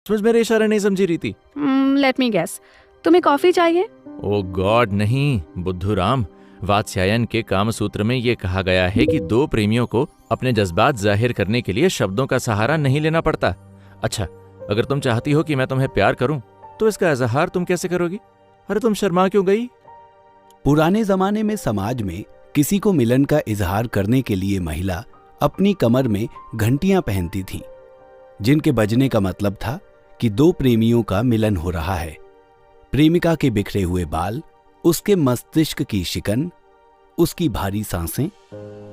समझ मेरे इशारे नहीं समझी रीति। लेट मी गेस, तुम्हें कॉफी चाहिए? ओ गॉड नहीं बुद्धूराम, वात्स्यायन के कामसूत्र में ये कहा गया है कि दो प्रेमियों को अपने जज्बात जाहिर करने के लिए शब्दों का सहारा नहीं लेना पड़ता। अच्छा, अगर तुम चाहती हो कि मैं तुम्हें प्यार करूं तो इसका इजहार तुम कैसे करोगी? अरे तुम शर्मा क्यों गई? पुराने जमाने में समाज में किसी को मिलन का इजहार करने के लिए महिला अपनी कमर में घंटियां पहनती थीं, जिनके बजने का मतलब था कि दो प्रेमियों का मिलन हो रहा है। प्रेमिका के बिखरे हुए बाल, उसके मस्तिष्क की शिकन, उसकी भारी सांसें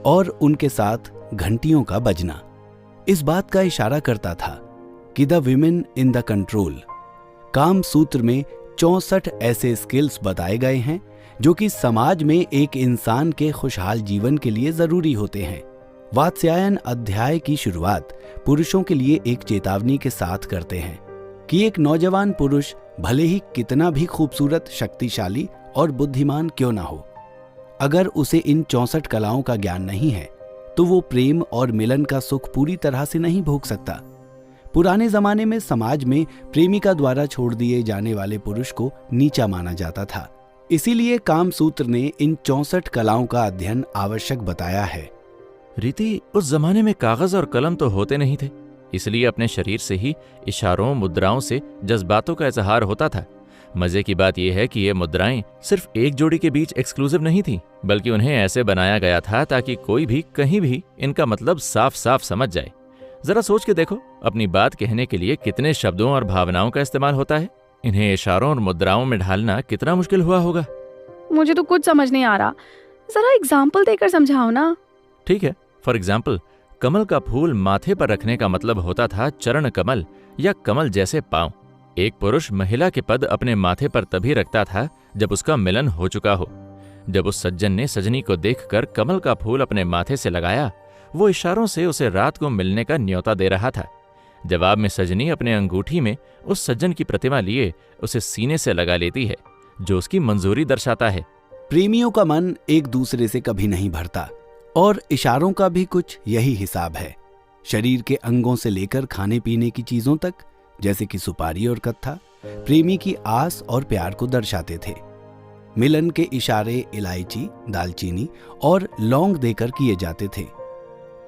और उनके साथ घंटियों का बजना इस बात का इशारा करता था कि the women in the control. काम सूत्र में 64 ऐसे स्किल्स बताए गए हैं जो कि समाज में एक इंसान के खुशहाल जीवन के लिए जरूरी होते हैं। वात्स्यायन अध्याय की शुरुआत पुरुषों के लिए एक चेतावनी के साथ करते हैं कि एक नौजवान पुरुष भले ही कितना भी खूबसूरत, शक्तिशाली और बुद्धिमान क्यों ना हो, अगर उसे इन 64 कलाओं का ज्ञान नहीं है तो वो प्रेम और मिलन का सुख पूरी तरह से नहीं भोग सकता। पुराने जमाने में समाज में प्रेमिका द्वारा छोड़ दिए जाने वाले पुरुष को नीचा माना जाता था, इसीलिए कामसूत्र ने इन 64 कलाओं का अध्ययन आवश्यक बताया है। रीति, उस जमाने में कागज और कलम तो होते नहीं थे, इसलिए अपने शरीर से ही इशारों, मुद्राओं से जज्बातों का इजहार होता था। मजे की बात यह है कि ये मुद्राएं सिर्फ एक जोड़ी के बीच एक्सक्लूसिव नहीं थी, बल्कि उन्हें ऐसे बनाया गया था ताकि कोई भी कहीं भी इनका मतलब साफ साफ समझ जाए। जरा सोच के देखो, अपनी बात कहने के लिए कितने शब्दों और भावनाओं का इस्तेमाल होता है। इन्हें इशारों और मुद्राओं में ढालना कितना मुश्किल हुआ होगा। मुझे तो कुछ समझ नहीं आ रहा, जरा एग्जाम्पल देकर समझाओ ना। ठीक है, फॉर एग्जाम्पल, कमल का फूल माथे पर रखने का मतलब होता था चरण कमल या कमल जैसे पांव। एक पुरुष महिला के पद अपने माथे पर तभी रखता था जब उसका मिलन हो चुका हो। जब उस सज्जन ने सजनी को देखकर कमल का फूल अपने माथे से लगाया, वो इशारों से उसे रात को मिलने का न्योता दे रहा था। जवाब में सजनी अपने अंगूठी में उस सज्जन की प्रतिमा लिए उसे सीने से लगा लेती है, जो उसकी मंजूरी दर्शाता है। प्रेमियों का मन एक दूसरे से कभी नहीं भरता और इशारों का भी कुछ यही हिसाब है। शरीर के अंगों से लेकर खाने पीने की चीजों तक, जैसे कि सुपारी और कत्था, प्रेमी की आस और प्यार को दर्शाते थे। मिलन के इशारे इलायची, दालचीनी और लौंग देकर किए जाते थे।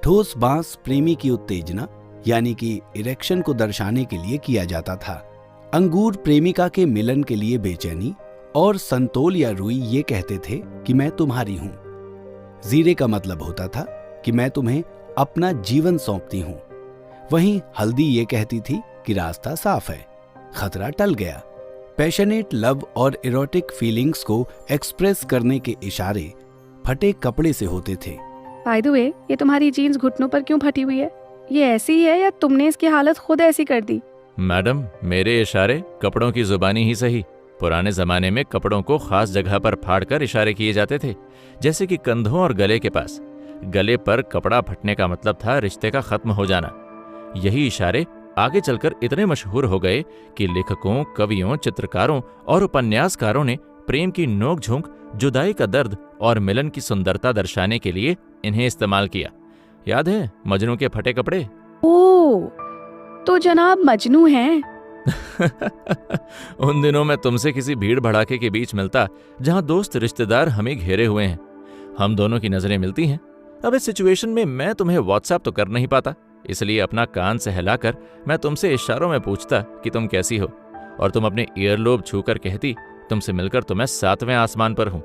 ठोस बांस प्रेमी की उत्तेजना यानी कि इरेक्शन को दर्शाने के लिए किया जाता था। अंगूर प्रेमिका के मिलन के लिए बेचैनी और संतोल या रुई ये कहते थे कि मैं तुम्हारी हूं। जीरे का मतलब होता था कि मैं तुम्हें अपना जीवन सौंपती हूं। वहीं हल्दी ये कहती थी कि रास्ता साफ है, खतरा टल गया। पैशनेट लव और इरोटिक फीलिंग्स को एक्सप्रेस करने के इशारे फटे कपड़े से होते थे। बाय द वे, ये तुम्हारी जीन्स घुटनों पर क्यों फटी हुई है? ये ऐसी ही है या तुमने इसकी हालत खुद ऐसी कर दी? मैडम, मेरे इशारे कपड़ों की जुबानी ही सही। पुराने जमाने में कपड़ों को खास जगह पर फाड़कर इशारे किए जाते थे, जैसे कि कंधों और गले के पास। गले पर कपड़ा फटने का मतलब था रिश्ते का खत्म हो जाना। यही इशारे आगे चलकर इतने मशहूर हो गए कि लेखकों, कवियों, चित्रकारों और उपन्यासकारों ने प्रेम की नोक झोंक, जुदाई का दर्द और मिलन की सुंदरता दर्शाने के लिए इन्हें इस्तेमाल किया। याद है मजनू के फटे कपड़े? ओह, तो जनाब मजनू हैं। उन दिनों मैं तुमसे किसी भीड़ भड़ाके के बीच मिलता जहां दोस्त रिश्तेदार हमें घेरे हुए हैं। हम दोनों की नजरें मिलती हैं। अब इस सिचुएशन में मैं तुम्हें व्हाट्सएप तो कर नहीं पाता, इसलिए अपना कान सहलाकर मैं तुमसे इशारों में पूछता कि तुम कैसी हो, और तुम अपने ईयरलोब छूकर कहती तुमसे मिलकर तो मैं 7वें आसमान पर हूं।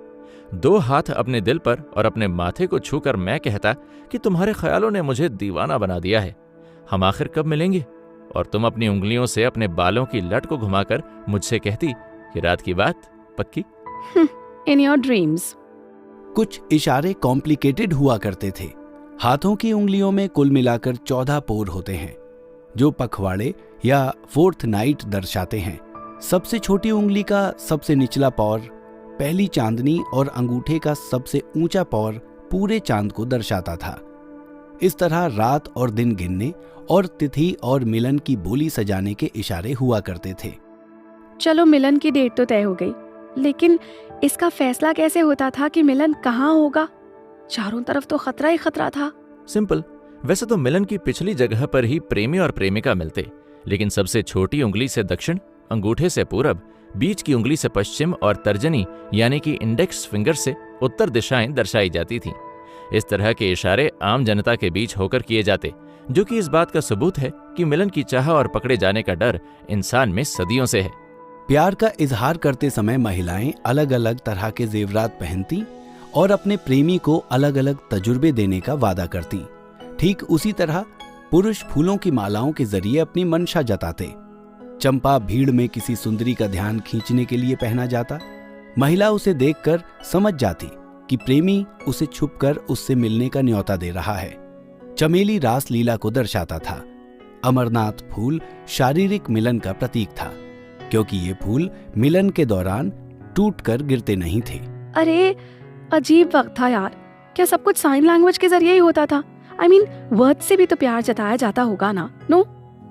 2 हाथ अपने दिल पर और अपने माथे को छूकर मैं कहता कि तुम्हारे ख्यालों ने मुझे दीवाना बना दिया है। हम आखिर कब मिलेंगे? और तुम अपनी उंगलियों से अपने बालों की लट को घुमाकर मुझसे कहती कि रात की बात पक्की। In your dreams. कुछ इशारे कॉम्प्लिकेटेड हुआ करते थे। हाथों की उंगलियों में कुल मिलाकर 14 पोर होते हैं, जो पखवाड़े या 4th नाइट दर्शाते हैं। सबसे छोटी उंगली का सबसे निचला पौर पहली चांदनी और अंगूठे का सबसे ऊंचा पौर पूरे चांद को दर्शाता था। इस तरह रात और दिन गिनने और तिथि और मिलन की बोली सजाने के इशारे हुआ करते थे। चलो, मिलन की डेट तो तय हो गई, लेकिन इसका फैसला कैसे होता था कि मिलन कहाँ होगा? चारों तरफ तो खतरा ही खतरा था। सिंपल, वैसे तो मिलन की पिछली जगह पर ही प्रेमी और प्रेमिका मिलते, लेकिन सबसे छोटी उंगली से दक्षिण, अंगूठे से पूरब, बीच की उंगली से पश्चिम और तर्जनी यानी कि इंडेक्स फिंगर से उत्तर दिशाएं दर्शाई जाती थीं। इस तरह के इशारे आम जनता के बीच होकर किए जाते, जो कि इस बात का सबूत है कि मिलन की चाह और पकड़े जाने का डर इंसान में सदियों से है। प्यार का इजहार करते समय महिलाएं अलग अलग तरह के जेवरात पहनती और अपने प्रेमी को अलग अलग तजुर्बे देने का वादा करती। ठीक उसी तरह पुरुष फूलों की मालाओं के जरिए अपनी मंशा जताते। चंपा भीड़ में किसी सुंदरी का ध्यान खींचने के लिए पहना जाता। महिला उसे देखकर समझ जाती कि प्रेमी उसे छुपकर उससे मिलने का न्योता दे रहा है। चमेली रास लीला को दर्शाता था। अमरनाथ फूल शारीरिक मिलन का प्रतीक था, क्योंकि ये फूल मिलन के दौरान टूटकर गिरते नहीं थे। अरे अजीब वक्त था यार। क्या सब कुछ साइन लैंग्वेज के जरिए ही होता था? I mean, वर्ड से भी तो प्यार जताया जाता होगा ना? नो?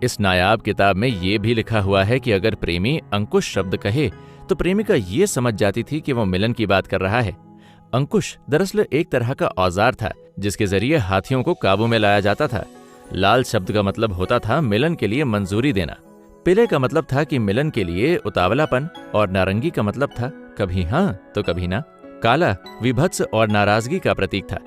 इस नायाब किताब में ये भी लिखा हुआ है कि अगर प्रेमी अंकुश शब्द कहे तो प्रेमिका ये समझ जाती थी कि वो मिलन की बात कर रहा है। अंकुश दरअसल एक तरह का औजार था जिसके जरिए हाथियों को काबू में लाया जाता था। लाल शब्द का मतलब होता था मिलन के लिए मंजूरी देना। पीले का मतलब था कि मिलन के लिए उतावलापन, और नारंगी का मतलब था कभी हाँ तो कभी ना। काला विभत्स और नाराजगी का प्रतीक था।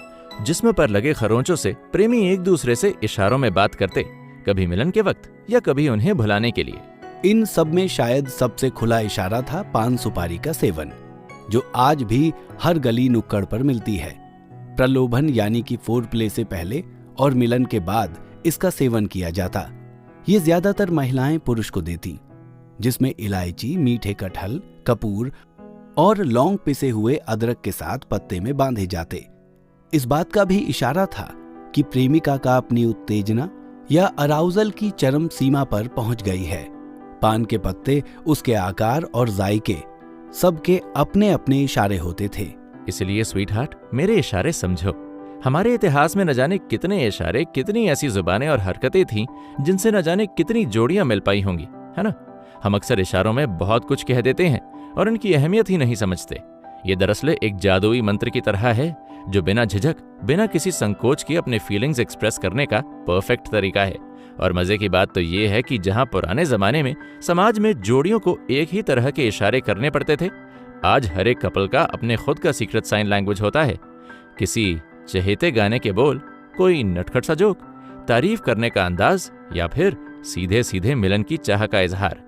जिस्म पर लगे खरोंचों से प्रेमी एक दूसरे से इशारों में बात करते, कभी मिलन के वक्त या कभी उन्हें भुलाने के लिए। इन सब में शायद सबसे खुला इशारा था पान सुपारी का सेवन, जो आज भी हर गली नुक्कड़ पर मिलती है। प्रलोभन यानी कि फोर प्ले से पहले और मिलन के बाद इसका सेवन किया जाता। ये ज्यादातर महिलाएं पुरुष को देती, जिसमें इलायची, मीठे कटहल, कपूर और लौंग पिसे हुए अदरक के साथ पत्ते में बांधे जाते। इस बात का भी इशारा था कि प्रेमिका का अपनी उत्तेजना या अराउजल की चरम सीमा पर पहुंच गई है। पान के पत्ते, उसके आकार और जायके सबके अपने अपने इशारे होते थे। इसलिए स्वीटहार्ट, मेरे इशारे समझो। हमारे इतिहास में न जाने कितने इशारे, कितनी ऐसी जुबानें और हरकतें थीं जिनसे न जाने कितनी जोड़ियां मिल पाई होंगी, है ना? हम अक्सर इशारों में बहुत कुछ कह देते हैं और इनकी अहमियत ही नहीं समझते। ये दरअसल एक जादुई मंत्र की तरह है जो बिना झिझक, बिना किसी संकोच के अपने फीलिंग्स एक्सप्रेस करने का परफेक्ट तरीका है। और मजे की बात तो ये है कि जहां पुराने जमाने में समाज में जोड़ियों को एक ही तरह के इशारे करने पड़ते थे, आज हर एक कपल का अपने खुद का सीक्रेट साइन लैंग्वेज होता है। किसी चहेते गाने के बोल, कोई नटखट सा जोक, तारीफ करने का अंदाज, या फिर सीधे सीधे मिलन की चाह का इजहार।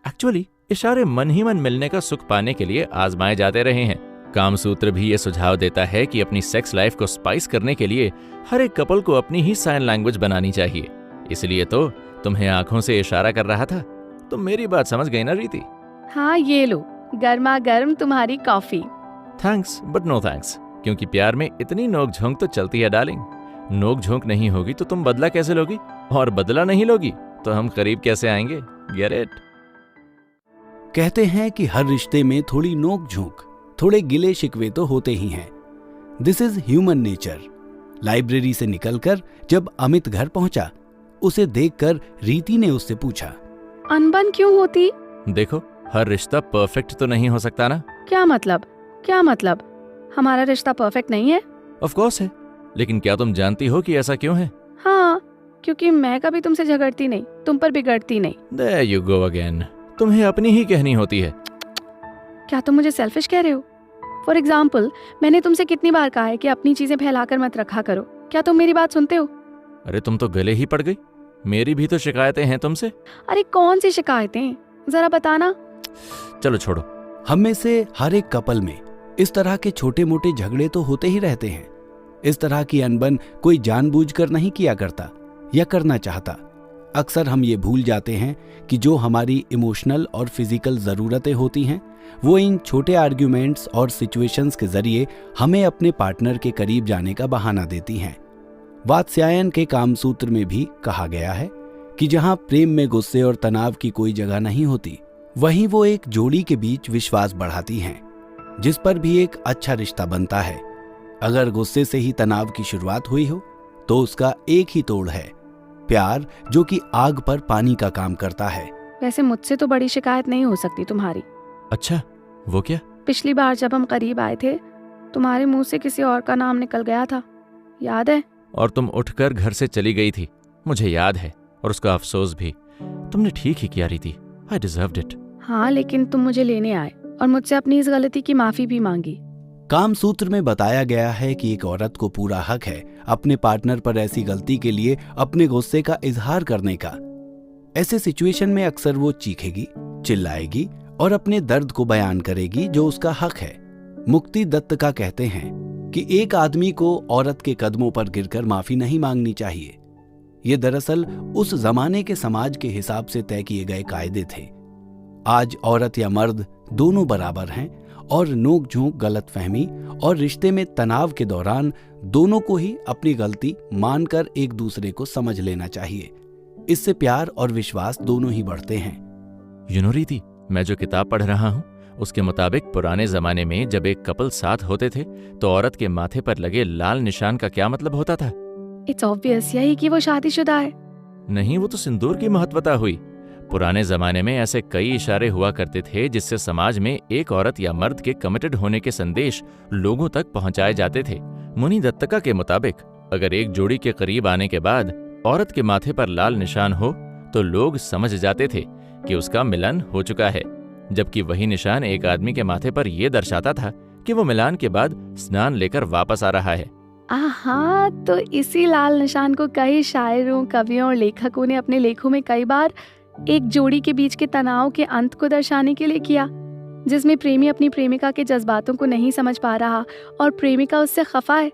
एक्चुअली इशारे मन ही मन मिलने का सुख पाने के लिए आजमाए जाते रहे हैं। कामसूत्र भी ये सुझाव देता है कि अपनी सेक्स लाइफ को स्पाइस करने के लिए हर एक कपल को अपनी ही साइन लैंग्वेज बनानी चाहिए। इसलिए तो तुम्हें आंखों से इशारा कर रहा था। तुम मेरी बात समझ गई ना रीति? हाँ, ये लो गर्मा गर्म तुम्हारी coffee. Thanks but no thanks, क्योंकि प्यार में इतनी नोक झोंक तो चलती है डार्लिंग। नोक झोंक नहीं होगी तो तुम बदला कैसे लोगी, और बदला नहीं लोगी तो हम करीब कैसे आएंगे? Get it? कहते हैं कि हर रिश्ते में थोड़ी नोक झोंक, थोड़े गिले शिकवे तो होते ही हैं। This is human nature. Library से निकलकर जब अमित घर पहुंचा, उसे देखकर रीति ने उससे पूछा, अनबन क्यों होती? देखो, हर रिश्ता परफेक्ट तो नहीं हो सकता ना। क्या मतलब? क्या मतलब? हमारा रिश्ता परफेक्ट नहीं है? ऑफ कोर्स है, लेकिन क्या तुम जानती हो कि ऐसा क्यों है? हाँ, क्योंकि मैं कभी तुमसे झगड़ती नहीं, तुम पर बिगड़ती नहीं। There you go again. तुम्हें अपनी ही कहनी होती है। क्या तुम मुझे सेल्फिश कह रहे हो? फॉर एग्जाम्पल, मैंने तुमसे कितनी बार कहा है कि अपनी चीजें फैलाकर मत रखा करो। क्या तुम मेरी बात सुनते हो? अरे तुम तो गले ही पड़ गई। मेरी भी तो शिकायतें हैं तुमसे। अरे कौन सी शिकायतें, जरा बताना। चलो छोड़ो। हम में से हर एक कपल में इस तरह के छोटे मोटे झगड़े तो होते ही रहते हैं। इस तरह की अनबन कोई जानबूझकर नहीं किया करता या करना चाहता। अक्सर हम ये भूल जाते हैं कि जो हमारी इमोशनल और फिजिकल ज़रूरतें होती हैं, वो इन छोटे आर्ग्यूमेंट्स और सिचुएशंस के जरिए हमें अपने पार्टनर के करीब जाने का बहाना देती हैं। वात्स्यायन के कामसूत्र में भी कहा गया है कि जहां प्रेम में गुस्से और तनाव की कोई जगह नहीं होती, वहीं वो एक जोड़ी के बीच विश्वास बढ़ाती हैं, जिस पर भी एक अच्छा रिश्ता बनता है। अगर गुस्से से ही तनाव की शुरुआत हुई हो तो उसका एक ही तोड़ है, प्यार, जो कि आग पर पानी का काम करता है। वैसे मुझसे तो बड़ी शिकायत नहीं हो सकती तुम्हारी। अच्छा, वो क्या? पिछली बार जब हम करीब आए थे, तुम्हारे मुंह से किसी और का नाम निकल गया था, याद है? और तुम उठकर घर से चली गई थी, मुझे याद है, और उसका अफसोस भी। तुमने ठीक ही किया रीति, आई डिजर्व्ड इट। हाँ, लेकिन तुम मुझे लेने आए और मुझसे अपनी इस गलती की माफी भी मांगी। कामसूत्र में बताया गया है कि एक औरत को पूरा हक है अपने पार्टनर पर ऐसी गलती के लिए अपने गुस्से का इजहार करने का। ऐसे सिचुएशन में अक्सर वो चीखेगी, चिल्लाएगी और अपने दर्द को बयान करेगी जो उसका हक है। मुक्ति दत्त का कहते हैं कि एक आदमी को औरत के कदमों पर गिरकर माफी नहीं मांगनी चाहिए। ये दरअसल उस जमाने के समाज के हिसाब से तय किए गए कायदे थे। आज औरत या मर्द दोनों बराबर हैं और नोक झोंक, गलतफहमी और रिश्ते में तनाव के दौरान दोनों को ही अपनी गलती मानकर एक दूसरे को समझ लेना चाहिए। इससे प्यार और विश्वास दोनों ही बढ़ते हैं। रीति, मैं जो किताब पढ़ रहा हूँ उसके मुताबिक पुराने जमाने में जब एक कपल साथ होते थे तो औरत के माथे पर लगे लाल निशान का क्या मतलब होता था? इट्स ऑब्वियस, यही कि वो शादीशुदा है। नहीं, वो तो सिंदूर की महत्वता हुई। पुराने जमाने में ऐसे कई इशारे हुआ करते थे जिससे समाज में एक औरत या मर्द के कमिटेड होने के संदेश लोगों तक पहुंचाए जाते थे। मुनि दत्तका के मुताबिक अगर एक जोड़ी के करीब आने के बाद औरत के माथे पर लाल निशान हो तो लोग समझ जाते थे कि उसका मिलन हो चुका है, जबकि वही निशान एक आदमी के माथे पर यह दर्शाता था कि वो मिलान के बाद स्नान लेकर वापस आ रहा है। हाँ, तो इसी लाल निशान को कई शायरों, कवियों और लेखकों ने अपने लेखों में कई बार एक जोड़ी के बीच के तनाव के अंत को दर्शाने के लिए किया, जिसमें प्रेमी अपनी प्रेमिका के जज्बातों को नहीं समझ पा रहा और प्रेमिका उससे खफा है।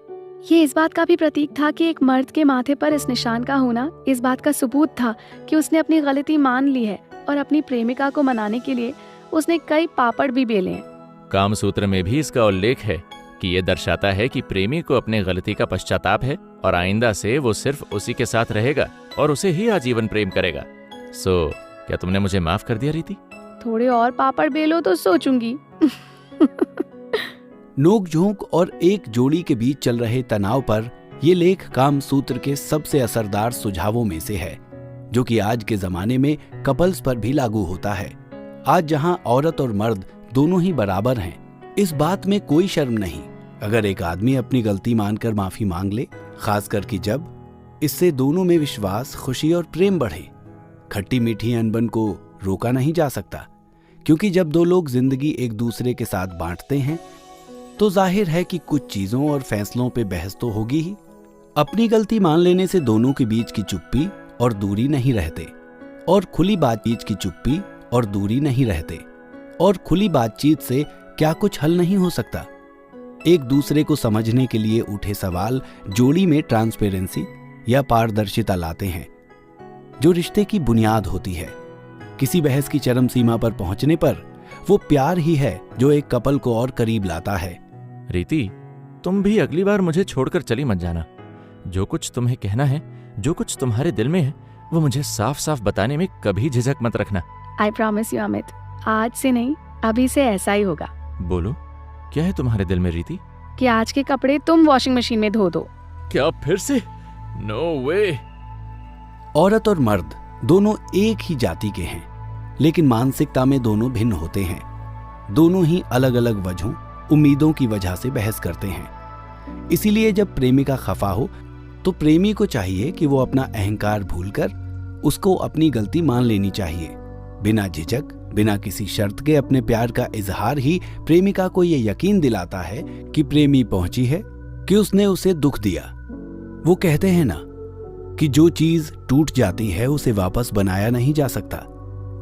ये इस बात का भी प्रतीक था कि एक मर्द के माथे पर इस निशान का होना इस बात का सबूत था कि उसने अपनी गलती मान ली है और अपनी प्रेमिका को मनाने के लिए उसने कई पापड़ भी बेले हैं। कामसूत्र में भी इसका उल्लेख है कि यह दर्शाता है कि प्रेमी को अपने गलती का पश्चाताप है और आइंदा से वो सिर्फ उसी के साथ रहेगा और उसे ही आजीवन प्रेम करेगा। क्या तुमने मुझे माफ कर दिया रीति? थोड़े और पापड़ बेलो तो सोचूंगी। नोकझोंक और एक जोड़ी के बीच चल रहे तनाव पर यह लेख कामसूत्र के सबसे असरदार सुझावों में से है, जो कि आज के जमाने में कपल्स पर भी लागू होता है। आज जहां औरत और मर्द दोनों ही बराबर हैं, इस बात में कोई शर्म नहीं अगर एक आदमी अपनी गलती मानकर माफी मांग ले, खासकर कि जब इससे दोनों में विश्वास, खुशी और प्रेम बढ़े। खट्टी मीठी अनबन को रोका नहीं जा सकता, क्योंकि जब दो लोग जिंदगी एक दूसरे के साथ बांटते हैं तो जाहिर है कि कुछ चीजों और फैसलों पे बहस तो होगी ही। अपनी गलती मान लेने से दोनों के बीच की चुप्पी और दूरी नहीं रहते और खुली बातचीत की चुप्पी और दूरी नहीं रहते और खुली बातचीत से क्या कुछ हल नहीं हो सकता। एक दूसरे को समझने के लिए उठे सवाल जोड़ी में ट्रांसपेरेंसी या पारदर्शिता लाते हैं, जो रिश्ते की बुनियाद होती है। किसी बहस की चरम सीमा पर पहुंचने पर वो प्यार ही है जो एक कपल को और करीब लाता है। रीति, तुम भी अगली बार मुझे छोड़कर चली मत जाना। जो कुछ तुम्हें कहना है, जो कुछ तुम्हारे दिल में है, वो मुझे साफ साफ बताने में कभी झिझक मत रखना। आई प्रॉमिस यू अमित, आज से नहीं, अभी से ऐसा ही होगा। बोलो, क्या है तुम्हारे दिल में रीति? कि आज के कपड़े तुम वॉशिंग मशीन में धो दो। क्या फिर से? नो वे। औरत और मर्द दोनों एक ही जाति के हैं, लेकिन मानसिकता में दोनों भिन्न होते हैं। दोनों ही अलग अलग वजहों, उम्मीदों की वजह से बहस करते हैं। इसीलिए जब प्रेमिका खफा हो तो प्रेमी को चाहिए कि वो अपना अहंकार भूलकर उसको अपनी गलती मान लेनी चाहिए। बिना झिझक, बिना किसी शर्त के अपने प्यार का इजहार ही प्रेमिका को ये यकीन दिलाता है कि प्रेमी पहुंची है, कि उसने उसे दुख दिया। वो कहते हैं ना कि जो चीज टूट जाती है उसे वापस बनाया नहीं जा सकता।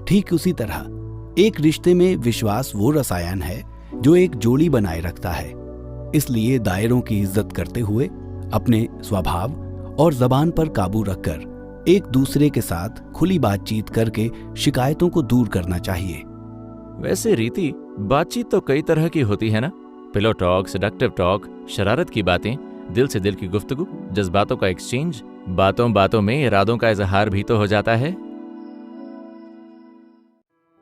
ठीक उसी तरह एक रिश्ते में विश्वास वो रसायन है जो एक जोड़ी बनाए रखता है। इसलिए दायरों की इज्जत करते हुए अपने स्वभाव और जबान पर काबू रखकर एक दूसरे के साथ खुली बातचीत करके शिकायतों को दूर करना चाहिए। वैसे रीति, बातचीत तो कई तरह की होती है ना? पिलो टॉक, सेडक्टिव टॉक, शरारत की बातें, दिल से दिल की गुफ्तगू, जज्बातों का एक्सचेंज, बातों बातों में इरादों का इजहार भी तो हो जाता है।